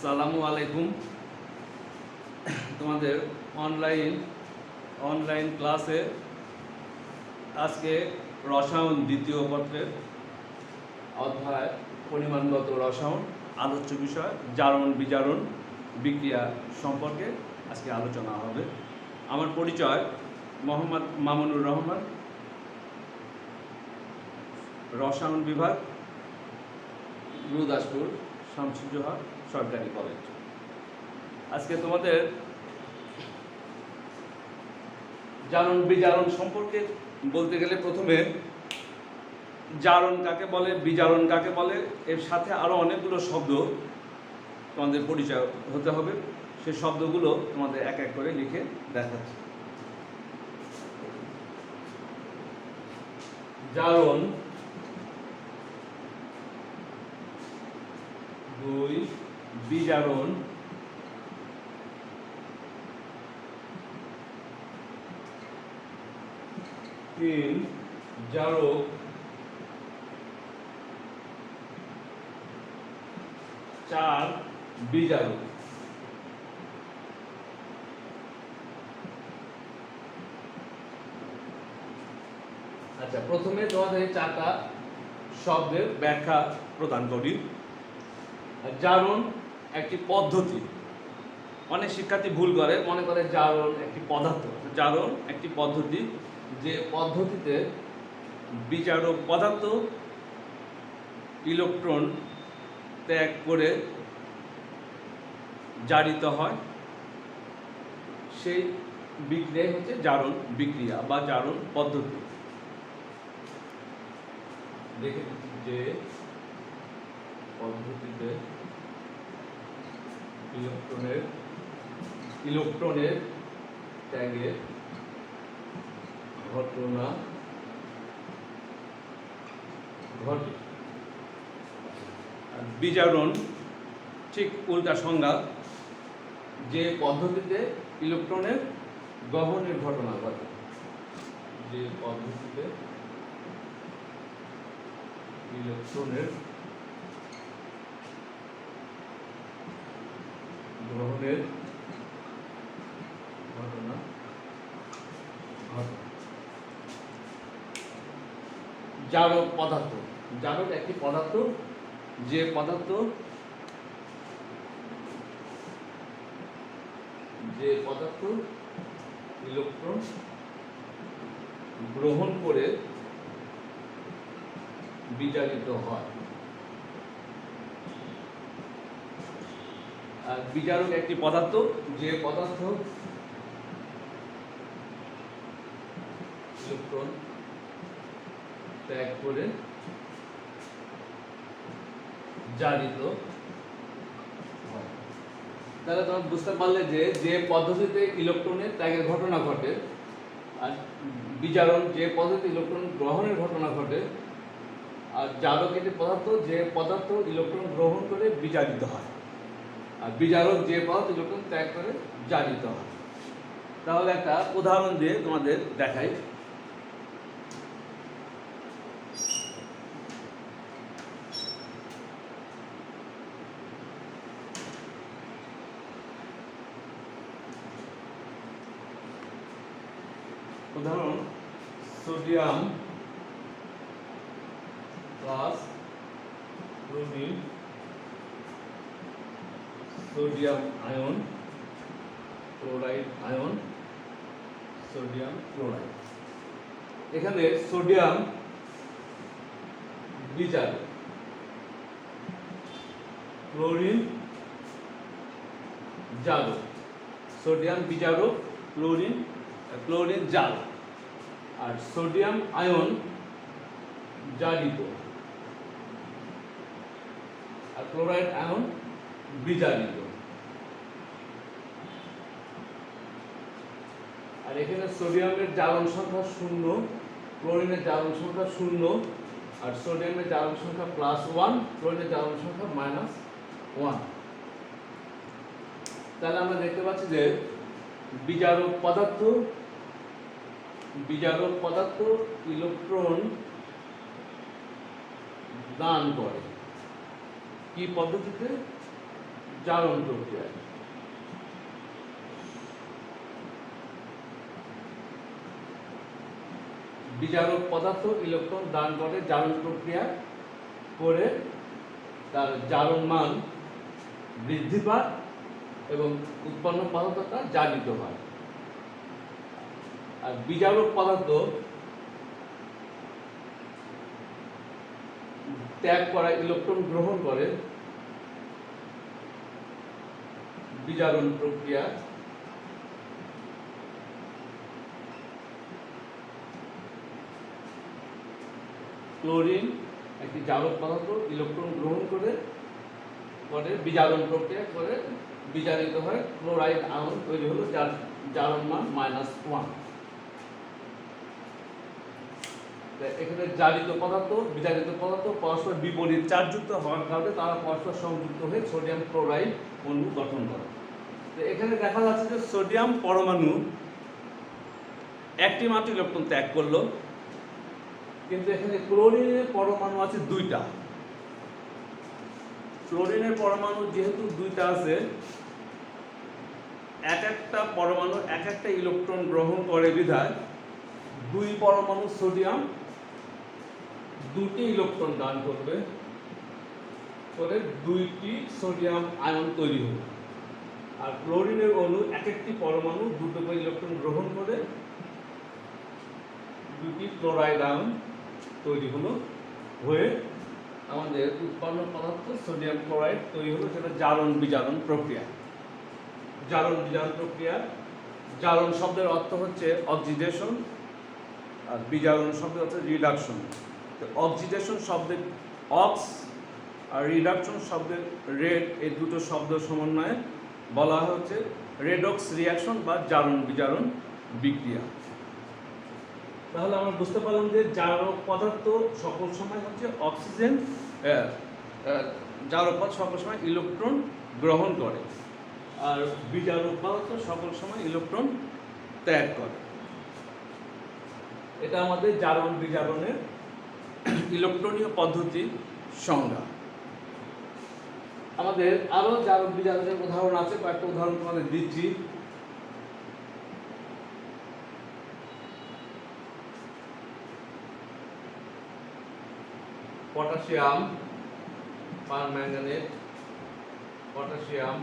আসসালামু আলাইকুম। তোমাদের অনলাইন ক্লাসে আজকে রসায়ন দ্বিতীয় পত্রের অধ্যায় পরিমাণগত রসায়ন আলোচ্য বিষয় জারণ বিজারণ বিক্রিয়া সম্পর্কে আজকে আলোচনা হবে। আমার পরিচয় মোহাম্মদ মামুনুর রহমান, রসায়ন বিভাগ, গুরুদাসপুর শামসুজ্জোহা সরকারি কলেজ। আজকে তোমাদের জারণ বিজারণ সম্পর্কে বলতে গেলে প্রথমে জারণ কাকে বলে, বিজারণ কাকে বলে, এর সাথে আরও অনেকগুলো শব্দ তোমাদের পরিচয় হতে হবে। সেই শব্দগুলো তোমাদের এক এক করে লিখে দেখাচ্ছি। জারণ, 2 বিজারণ, 3 জারক, 4 বিজারক। আচ্ছা, প্রথমে তোমাদের এই 4টা শব্দের ব্যাখ্যা প্রদান করি। জারণ একটি পদ্ধতি। অনেক শিক্ষার্থী ভুল করে, মনে করে জারণ একটি পদার্থ। জারণ একটি পদ্ধতি, যে পদ্ধতিতে বিজারক পদার্থ ইলেকট্রন ত্যাগ করে জারিত হয়। সেই বিক্রিয়া হচ্ছে জারণ বিক্রিয়া বা জারণ পদ্ধতি। দেখে যে পদ্ধতিতে ইলেকট্রনের ত্যাগের ঘটনা ঘটে। বিজারণ ঠিক উল্টা সংজ্ঞা, যে পদ্ধতিতে ইলেকট্রনের গ্রহণের ঘটনা ঘটে। যে পদ্ধতিতে ইলেকট্রনের গ্রহণের ঘটনা ঘটে। জারক পদার্থ। জারক একটি পদার্থ, যে পদার্থ ইলেকট্রন গ্রহণ করে বিজারিত হয়। আর বিজারক একটি পদার্থ, যে পদার্থ ইলেকট্রন ত্যাগ করে জারিত হয়। তাহলে তোমরা বুঝতে পারলে যে পদ্ধতিতে ইলেকট্রনের ত্যাগের ঘটনা ঘটে, আর বিজারণ যে পদ্ধতিতে ইলেকট্রন গ্রহণের ঘটনা ঘটে, আর জারক একটি পদার্থ, যে পদার্থ ইলেকট্রন গ্রহণ করে বিজারিত হয়। আর বিজারক যে পদার্থ ইলেকট্রন ত্যাগ করে জারিত হয়। তাহলে একটা উদাহরণ দিয়ে তোমাদের দেখাই। উদাহরণ, sodium plus chlorine, sodium ion, chloride ion, sodium chloride. এখানে সোডিয়াম বিজারক, ক্লোরিন জারক। সোডিয়াম বিজারক, ক্লোরিন জারক, আর সোডিয়াম আয়ন জারিত, আর ক্লোরাইড আয়ন বিজারিত। আর এখানে সোডিয়ামের জারণ সংখ্যা 0, ক্লোরিনের জারণ সংখ্যা 0, আর সোডিয়ামের জারণ সংখ্যা +1, ক্লোরিনের জারণ সংখ্যা -1। তাহলে আমরা দেখতে পাচ্ছি যে বিজারক পদার্থ ইলেকট্রন দান করে। কি পদ্ধতিতে? জারণ প্রক্রিয়া। বিজারক পদার্থ ইলেকট্রন দান করে জারণ প্রক্রিয়া করে তার জারণ মান বৃদ্ধি পায় এবং উৎপন্ন পদার্থটা জারিত হয়। আর বিজারক পদার্থ ত্যাগ করা ইলেকট্রন গ্রহণ করে বিজারণ প্রক্রিয়া। ক্লোরিন একটি জারক পদার্থ ইলেকট্রন গ্রহণ করে বিজারণ প্রক্রিয়া করে বিজারিত হয় ক্লোরাইড আয়ন তৈরি হলো, যার জারণ মান -1। এখানে জারিত পদার্থ বিজারিত পদার্থ পরস্পর বিপরীত চার্জযুক্ত হওয়ার কারণে তারা পরস্পর সংযুক্ত হয়ে সোডিয়াম ক্লোরাইড অণু গঠন করে। এখানে দেখা যাচ্ছে যে সোডিয়াম পরমাণু একটি মাত্র ইলেকট্রন ত্যাগ করলো, কিন্তু এখানে ক্লোরিনের পরমাণু আছে দুইটা। ক্লোরিনের পরমাণু যেহেতু দুইটা আছে, এক একটা পরমাণু এক একটা ইলেকট্রন গ্রহণ করে বিধায় দুই পরমাণু সোডিয়াম দুটি ইলেকট্রন দান করবে করে দুইটি সোডিয়াম আয়ন তৈরি হবে। আর ক্লোরিনের অণু এক একটি পরমাণু দুটো করে ইলেকট্রন গ্রহণ করে দুটি ক্লোরাইড আয়ন তৈরি হলো, হয়ে আমাদের উৎপন্ন পদার্থ সোডিয়াম ক্লোরাইড তৈরি হলো, সেটা জারণ বিজারণ প্রক্রিয়া। জারণ বিজারণ প্রক্রিয়া, জারণ শব্দের অর্থ হচ্ছে অক্সিডেশন আর বিজারণ শব্দের অর্থ রিডাকশন। অক্সিডেশন শব্দের অক্স আর রিডাকশন শব্দের রেড, এই দুটো শব্দ সমন্বয়ে বলা হচ্ছে রেডক্স রিয়াকশন বা জারণ বিজারণ বিক্রিয়া। তাহলে আমরা বুঝতে পারলাম যে জারক পদার্থ সকল সময় হচ্ছে অক্সিজেন, জারক পদার্থ সকল সময় ইলেকট্রন গ্রহণ করে, আর বিজারক পদার্থ সকল সময় ইলেকট্রন ত্যাগ করে। এটা আমাদের জারণ বিজারণের ইলেকট্রনীয় পদ্ধতির সংজ্ঞা। আমাদের আরো জারণ বিজারণের উদাহরণ আছে, কয়েকটা উদাহরণ তোমাদের দিচ্ছি। Potassium permanganate, potassium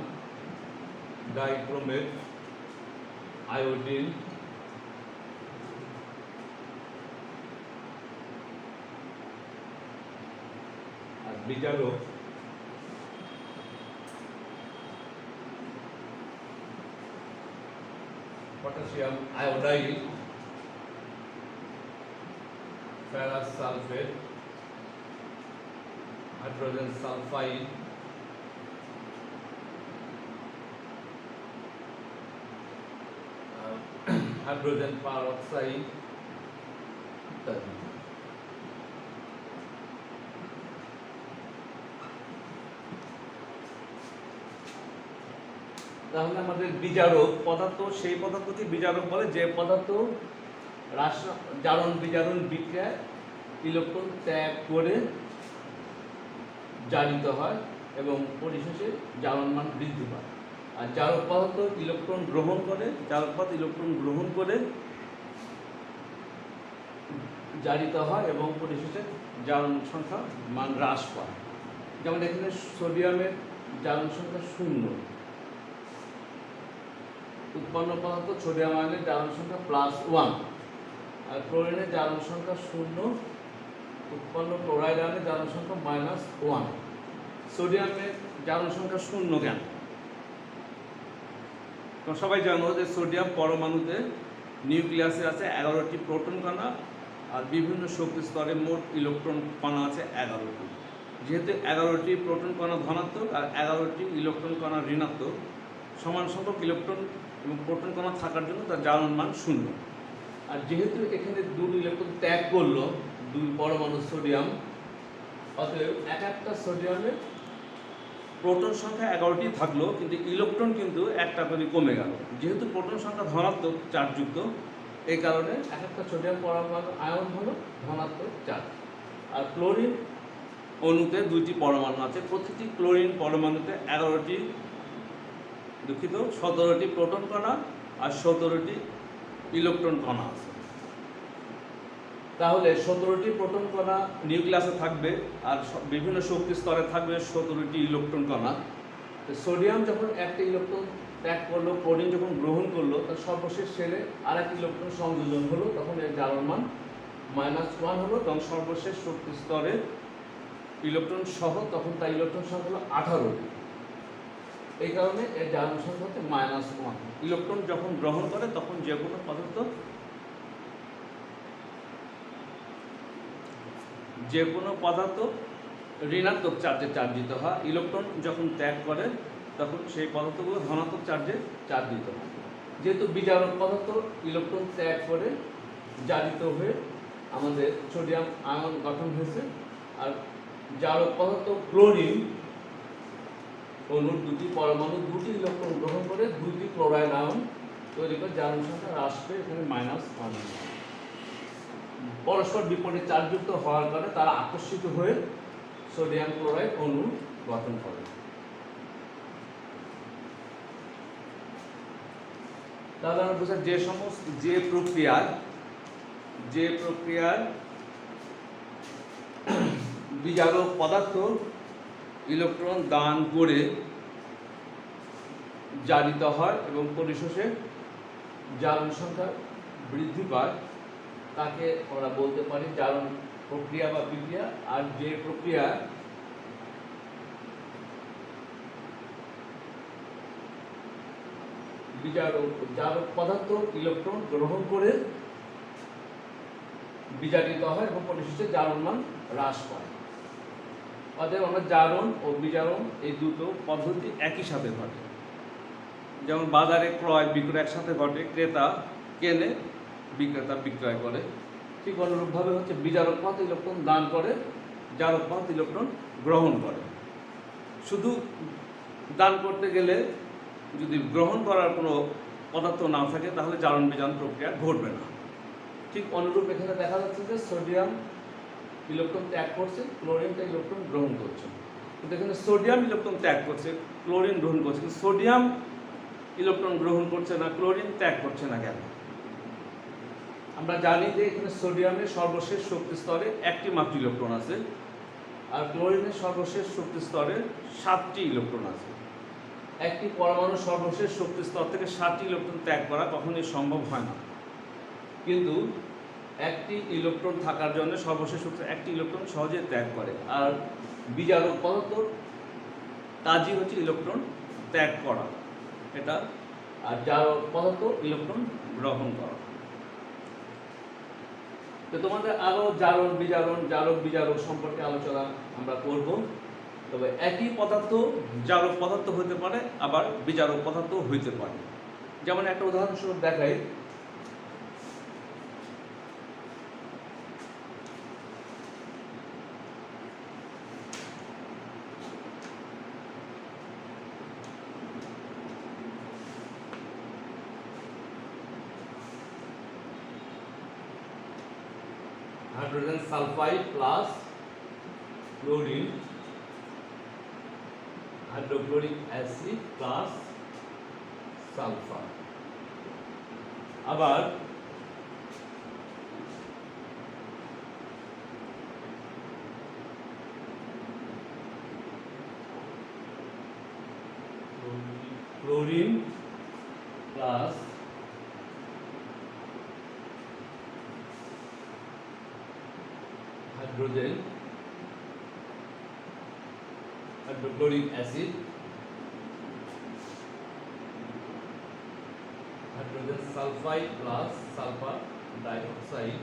dichromate, iodine, আর বিজারক potassium iodide, ferrous sulphate, hydrogen sulphide, hydrogen peroxide ইত্যাদি। তাহলে আমাদের বিজারক পদার্থ সেই পদার্থকে বিজারক বলে যে পদার্থ জারণ বিজারণ বিক্রিয়ায় ইলেকট্রন ত্যাগ করে জারিত হয় এবং পরিশেষে জারণ মান বৃদ্ধি পায়। আর জারক পদার্থ ইলেকট্রন গ্রহণ করে, জারক পদার্থ ইলেকট্রন গ্রহণ করে জারিত হয় এবং পরিশেষে জারণ সংখ্যা মান হ্রাস পায়। যেমন এখানে সোডিয়ামের জারণ সংখ্যা 0, উৎপন্ন পদার্থ সোডিয়াম আয়নের জারণ সংখ্যা +1, আর ক্লোরিনের জারণ সংখ্যা 0, উৎপন্ন ক্লোরাইড আয়নের জারণ সংখ্যা -1। সোডিয়ামের জারণ সংখ্যা 0 কেন? তোমরা সবাই জানো যে সোডিয়াম পরমাণুতে নিউক্লিয়াসে আছে 11টি প্রোটন কণা, আর বিভিন্ন শক্তি স্তরে মোট ইলেকট্রন কণা আছে 11টি। যেহেতু 11টি প্রোটন কণা ধনাত্মক আর 11টি ইলেকট্রন কণা ঋণাত্মক, সমান সংখ্যক ইলেকট্রন এবং প্রোটন কণা থাকার জন্য তার জারণ মান 0। আর যেহেতু এখানে 2 ইলেকট্রন ত্যাগ করলো 2 পরমাণু সোডিয়াম, অতএব এক একটা সোডিয়ামের প্রোটন সংখ্যা 11টি থাকলো, কিন্তু ইলেকট্রন কিন্তু একটা করে কমে গেল। যেহেতু প্রোটন সংখ্যা ধনাত্মক চার্জযুক্ত, এই কারণে এক একটা সোডিয়াম পরমাণু আয়ন হলো ধনাত্মক চার্জ। আর ক্লোরিন অণুতে 2টি পরমাণু আছে, প্রতিটি ক্লোরিন পরমাণুতে 11টি দুঃখিত, 17টি প্রোটন কণা আর 17টি ইলেকট্রন কণা আছে। তাহলে 17টি প্রোটন কণা নিউক্লিয়াসে থাকবে আর বিভিন্ন শক্তি স্তরে থাকবে 17টি ইলেকট্রন কণা। সোডিয়াম যখন একটা ইলেকট্রন ত্যাগ করলো, ক্লোরিন যখন গ্রহণ করলো, তার সর্বশেষ শেলে আর এক ইলেকট্রন সংযোজন হলো, তখন এর জারণ মান -1 হলো, তখন সর্বশেষ শক্তি স্তরে ইলেকট্রন সহ তখন তার ইলেকট্রন সংখ্যা হলো 18টি। এই কারণে এর জারণ সংখ্যা হচ্ছে -1। ইলেকট্রন যখন গ্রহণ করে তখন যে কোনো পদার্থ ঋণাত্মক চার্জে চার্জিত হয়। ইলেকট্রন যখন ত্যাগ করে তখন সেই পদার্থগুলো ধনাত্মক চার্জে চার্জিত হয়। যেহেতু বিজারক পদার্থ ইলেকট্রন ত্যাগ করে জারিত হয়ে আমাদের সোডিয়াম আয়ন গঠন হয়েছে, আর জারক পদার্থ ক্লোরিন অণুর দুটি পরমাণু দুটি ইলেকট্রন গ্রহণ করে দুটি ক্লোরাইড আয়ন তৈরি করে জারণ সংখ্যা হ্রাস পেয়ে এখানে -1। পরস্পর বিপরীত চার্জযুক্ত হওয়ার কারণে তারা আকর্ষিত হয়ে সোডিয়াম ক্লোরাইড অণু গঠন করে। তাহলে আমরা বুঝলাম যে প্রক্রিয়ার বিজারক পদার্থ ইলেকট্রন দান করে জারিত হয় এবং পরিশেষে জারণ সংখ্যা বৃদ্ধি পায়, তাকে আমরা বলতে পারি জারণ প্রক্রিয়া বা বিক্রিয়া। আর যে প্রক্রিয়া জারক পদার্থ ইলেকট্রন গ্রহণ করে বিজারিত হয় এবং পরিশেষে জারণ মান হ্রাস পায়। অতএব আমরা জারণ ও বিজারণ এই দুটো পদ্ধতি একই সাথে ঘটে। যেমন বাজারে ক্রয় বিক্রয় একসাথে ঘটে, ক্রেতা কেনে, বিক্রেতা বিক্রয় করে। ঠিক অনুরূপভাবে হচ্ছে বিজারক পদার্থ ইলেকট্রন দান করে, জারক পদার্থ ইলেকট্রন গ্রহণ করে। শুধু দান করতে গেলে যদি গ্রহণ করার কোনো পদার্থ না থাকে তাহলে জারণ বিজারণ প্রক্রিয়া ঘটবে না। ঠিক অনুরূপ এখানে দেখা যাচ্ছে যে সোডিয়াম ইলেকট্রন ত্যাগ করছে, ক্লোরিনটা ইলেকট্রন গ্রহণ করছে। কিন্তু এখানে সোডিয়াম ইলেকট্রন ত্যাগ করছে, ক্লোরিন গ্রহণ করছে, কিন্তু সোডিয়াম ইলেকট্রন গ্রহণ করছে না, ক্লোরিন ত্যাগ করছে না কেন? আমরা জানি যে এখানে সোডিয়ামের সর্বশেষ শক্তি স্তরে একটি মাত্র ইলেকট্রন আছে, আর ক্লোরিনের সর্বশেষ শক্তি স্তরে 7টি ইলেকট্রন আছে। একটি পরমাণু সর্বশেষ শক্তি স্তর থেকে 7টি ইলেকট্রন ত্যাগ করা কখনোই সম্ভব হয় না। কিন্তু একটি ইলেকট্রন থাকার জন্য সর্বশেষ শক্তি একটি ইলেকট্রন সহজে ত্যাগ করে। আর বিজারক পদার্থ কাজই হচ্ছে ইলেকট্রন ত্যাগ করা, এটা। আর জারক পদার্থ ইলেকট্রন গ্রহণ করা। তো তোমাদের আরো জারণ বিজারক সম্পর্কে আলোচনা আমরা করব। তবে একই পদার্থ জারক পদার্থ হতে পারে, আবার বিজারক পদার্থ হইতে পারে। যেমন একটা উদাহরণস্বরূপ দেখাই, hydrogen sulphide plus chlorine, hydrochloric acid plus sulphur. আবার chlorine plus hydrogen hydrochloric acid, hydrogen sulphide plus sulphur dioxide,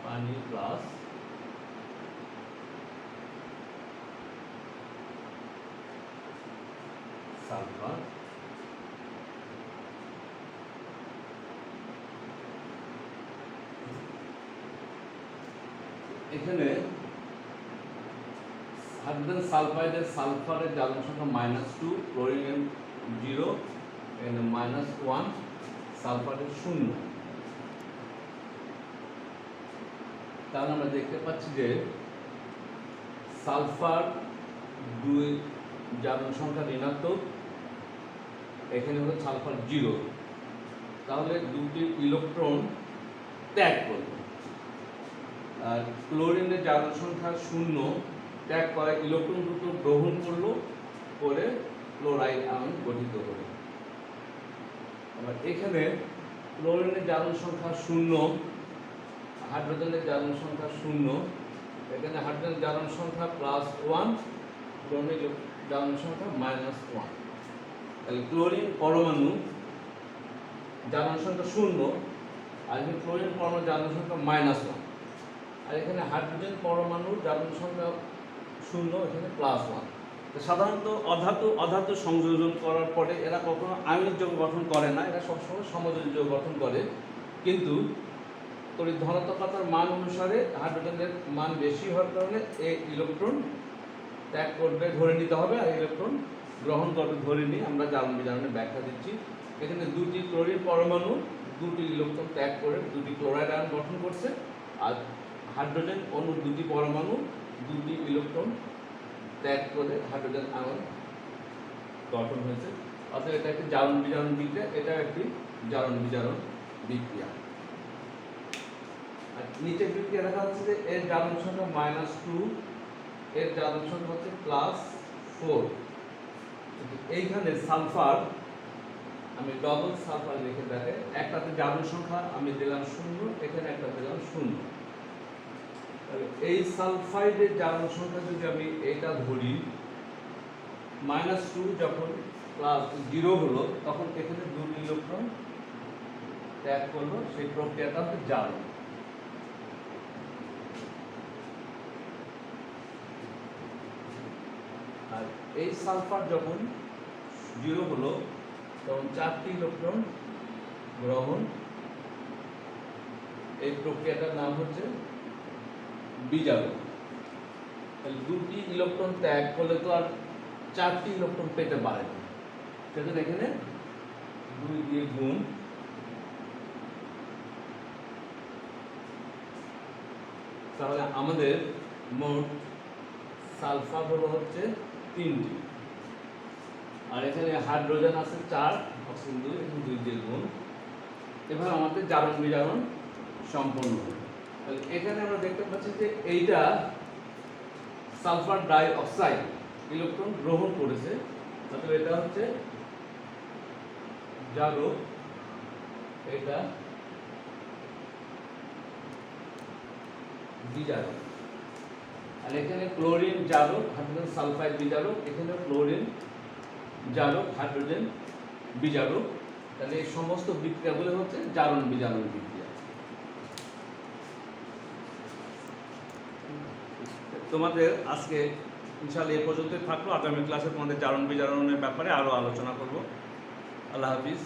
পানি প্লাস সালফার। এখানে হাইড্রোজেন সালফাইডের সালফারের জারণ সংখ্যা -2, ক্লোরিনের 0, এখানে -1, সালফারের 0। তাহলে আমরা দেখতে পাচ্ছি যে সালফার 2 জারণ সংখ্যা ঋণাত্মক, এখানে হলো সালফার 0, তাহলে দুটি ইলেকট্রন ত্যাগ করবে। আর ক্লোরিনের জারণ সংখ্যা 0, ত্যাগ করা ইলেকট্রন দুটো গ্রহণ করলো, করে ক্লোরাইড আয়ন গঠিত করে। আবার এখানে ক্লোরিনের জারণ সংখ্যা 0, হাইড্রোজেনের জারণ সংখ্যা 0, এখানে হাইড্রোজেনের জারণ সংখ্যা +1, ক্লোরিনের জারণ সংখ্যা -1। তাহলে ক্লোরিন পরমাণু জারণ সংখ্যা 0, আর এখানে ক্লোরিন পরমাণু জারণ সংখ্যা -1, আর এখানে হাইড্রোজেন পরমাণু জারণ সংখ্যা 0, এখানে +1। সাধারণত অধাতু সংযোজন করার পরে এরা কখনো আয়নিক যৌগ গঠন করে না, এরা সবসময় সমযোজী যৌগ গঠন করে। কিন্তু তড়িৎ ধনাত্মকতার মান অনুসারে হাইড্রোজেনের মান বেশি হওয়ার কারণে এই ইলেকট্রন ত্যাগ করবে ধরে নিতে হবে, আর ইলেকট্রন গ্রহণ করবে ধরে নিয়ে আমরা জারণ বিজারণের ব্যাখ্যা দিচ্ছি। এখানে দুটি ক্লোরিন পরমাণু দুটি ইলেকট্রন ত্যাগ করে দুটি ক্লোরাইড আয়ন গঠন করছে, আর হাইড্রোজেন অণু দুটি পরমাণু দুটি ইলেকট্রন ত্যাগ করে হাইড্রোজেন আয়ন গঠন হয়েছে। অর্থাৎ এটা একটি জারণ বিজারণ বিক্রিয়া, এটা একটি জারণ বিজারণ বিক্রিয়া। আর নিচে বিক্রিয়া দেখা যাচ্ছে যে এর জারণ সংখ্যা -2, এর জারণ সংখ্যা হচ্ছে +4। এইখানে সালফার আমি ডবল সালফার লিখে দেখাই, একটাতে জারণ সংখ্যা আমি দিলাম 0, এখানে একটা দিলাম 0। এই সালফাইডের জারণ সংখ্যা যদি আমি এটা ধরি, -2 যখন +0 হলো, তখন এখানে দুটি ইলেকট্রন ত্যাগ করলো, সেই প্রক্রিয়াটা হচ্ছে জারণ। আর এই সালফার যখন 0 হলো, তখন 4টি ইলেকট্রন গ্রহণ, এই প্রক্রিয়াটার নাম হচ্ছে বিজারণ। তাহলে দুটি ইলেকট্রন ত্যাগ করলে তো আর 4টি ইলেকট্রন পেতে পারে না, সেজন্য এখানে 2 দিয়ে গুণ। তাহলে আমাদের মোট সালফার হলো হচ্ছে 3টি, আর এখানে হাইড্রোজেন আছে 4, অক্সিজেন 2, এখানে 2 দিয়ে গুণ। এভাবে আমাদের জারণ বিজারণ সম্পন্ন হবে। তাহলে এখানে আমরা দেখতে পাচ্ছি যে এইটা সালফার ডাই অক্সাইড ইলেকট্রন গ্রহণ করেছে, অর্থাৎ এটা হচ্ছে জারক, এটা বিজারক। আর এখানে ক্লোরিন জারক, হাইড্রোজেন সালফাইড বিজারক, এখানে ক্লোরিন জারক, হাইড্রোজেন বিজারক। তাহলে এই সমস্ত বিক্রিয়াগুলো হচ্ছে জারণ বিজারণ বিক্রিয়া। তোমাদের আজকে ইনশাআল্লাহ এই পর্যন্তই থাকলো। আগামী ক্লাসে তোমাদের জারণ বিজারণের ব্যাপারে আরো আলোচনা করব। আল্লাহ হাফিজ।